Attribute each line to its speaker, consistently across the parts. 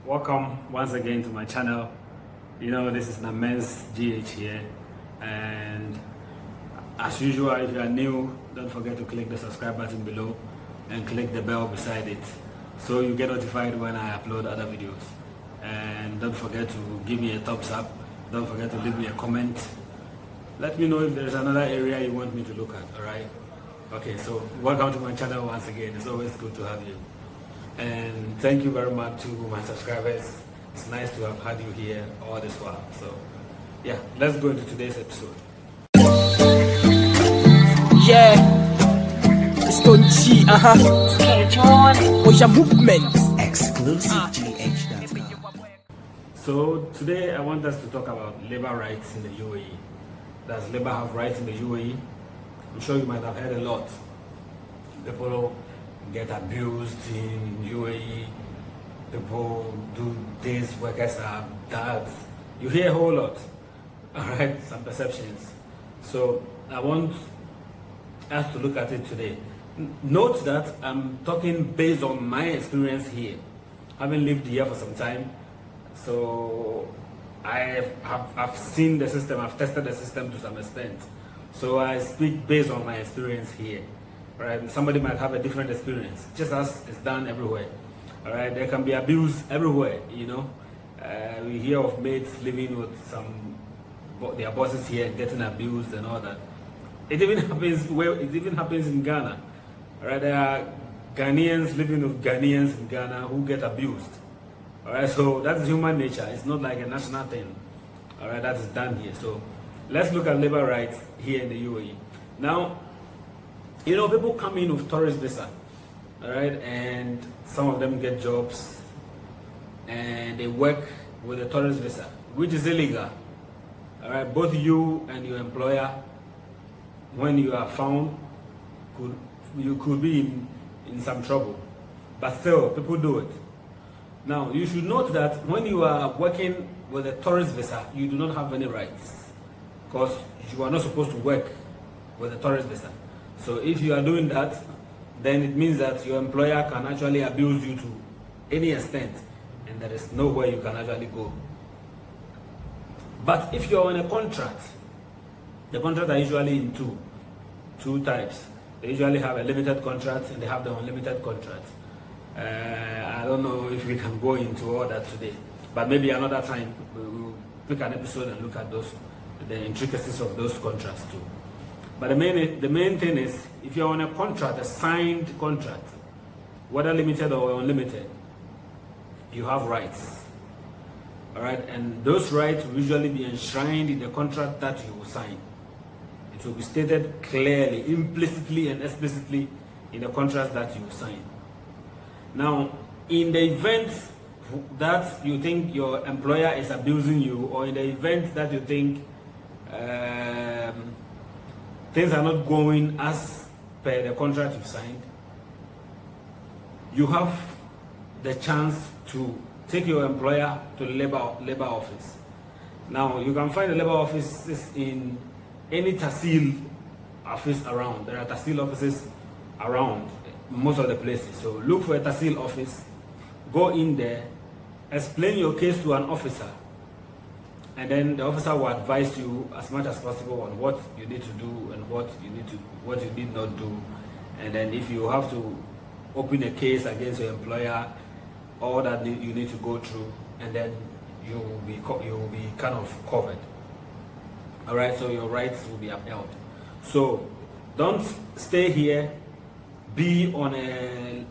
Speaker 1: Welcome once again to my channel. You know, this is Namen's GH here, and as usual, if you are new, don't forget to click the subscribe button below and click the bell beside it so you get notified when I upload other videos. And don't forget to give me a thumbs up. Don't forget to leave me a comment. Let me know if there's another area you want me to look at. All right? Okay, so welcome to my channel once again. It's always good to have you. And thank you very much to my subscribers. It's nice to have had you here all this while. So yeah, let's go into today's episode.
Speaker 2: Yeah, it's Tonchi, Oya movement.
Speaker 3: Exclusive GH.com.
Speaker 1: So today I want us to talk about labor rights in the UAE. Does labor have rights in the UAE? I'm sure you might have heard a lot. People get abused in UAE. People do this, workers are that. You hear a whole lot. Alright, some perceptions. So I want us to look at it today. Note that I'm talking based on my experience here. Having lived here for some time, so I've seen the system, I've tested the system to some extent. So I speak based on my experience here. Right? Somebody might have a different experience, just as it's done everywhere. All right, there can be abuse everywhere. You know, we hear of mates living with their bosses here getting abused and all that. It even happens in Ghana. All right, there are Ghanaians living with Ghanaians in Ghana who get abused. All right, so that's human nature. It's not like a national thing. All right, that is done here. So let's look at labor rights here in the UAE. Now, you know, people come in with tourist visa, all right, and some of them get jobs and they work with a tourist visa, which is illegal. All right, both you and your employer, when you are found, you could be in some trouble. But still, people do it. Now, you should note that when you are working with a tourist visa, you do not have any rights because you are not supposed to work with a tourist visa. So if you are doing that, then it means that your employer can actually abuse you to any extent, and there is nowhere you can actually go. But if you are on a contract, the contracts are usually in two types. They usually have a limited contract and they have the unlimited contract. I don't know if we can go into all that today, but maybe another time we will pick an episode and look at the intricacies of those contracts too. But the main thing is, if you're on a contract, a signed contract, whether limited or unlimited, you have rights. All right, and those rights will usually be enshrined in the contract that you will sign. It will be stated clearly, implicitly and explicitly in the contract that you sign. Now, in the event that you think your employer is abusing you, or in the event that you think things are not going as per the contract you've signed, you have the chance to take your employer to the labor office. Now, you can find the labor offices in any Tahsil office around. There are Tahsil offices around most of the places. So look for a Tahsil office, go in there, explain your case to an officer, and then the officer will advise you as much as possible on what you need to do and what you need not do. And then if you have to open a case against your employer, all that you need to go through, and then you will be kind of covered. All right, so your rights will be upheld. So don't stay here, be on a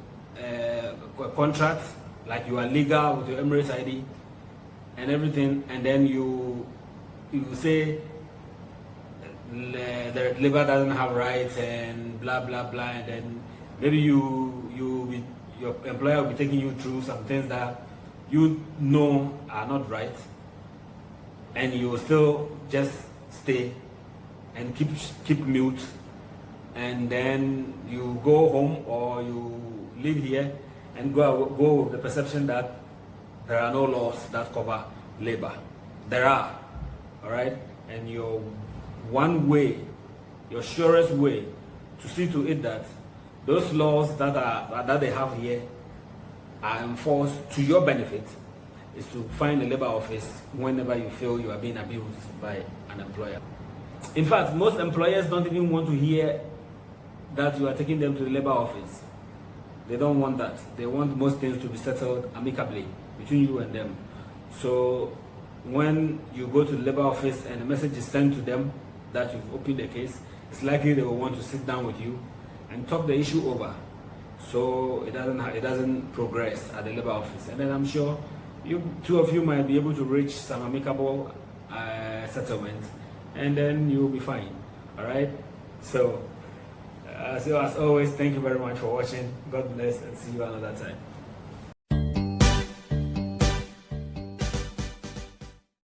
Speaker 1: contract like you are legal with your Emirates ID and everything, and then you say the labor doesn't have rights and blah blah blah, and then maybe your employer will be taking you through some things that you know are not right, and you will still just stay and keep mute, and then you go home or you live here and go with the perception that there are no laws that cover labor. There are, all right? And your surest way to see to it that those laws that they have here are enforced to your benefit is to find a labor office whenever you feel you are being abused by an employer. In fact, most employers don't even want to hear that you are taking them to the labor office. They don't want that. They want most things to be settled amicably between you and them. So when you go to the labor office and a message is sent to them that you've opened a case, it's likely they will want to sit down with you and talk the issue over, so it doesn't progress at the labor office. And then I'm sure two of you might be able to reach some amicable settlement, and then you'll be fine. All right. So as always, thank you very much for watching. God bless, and see you another time.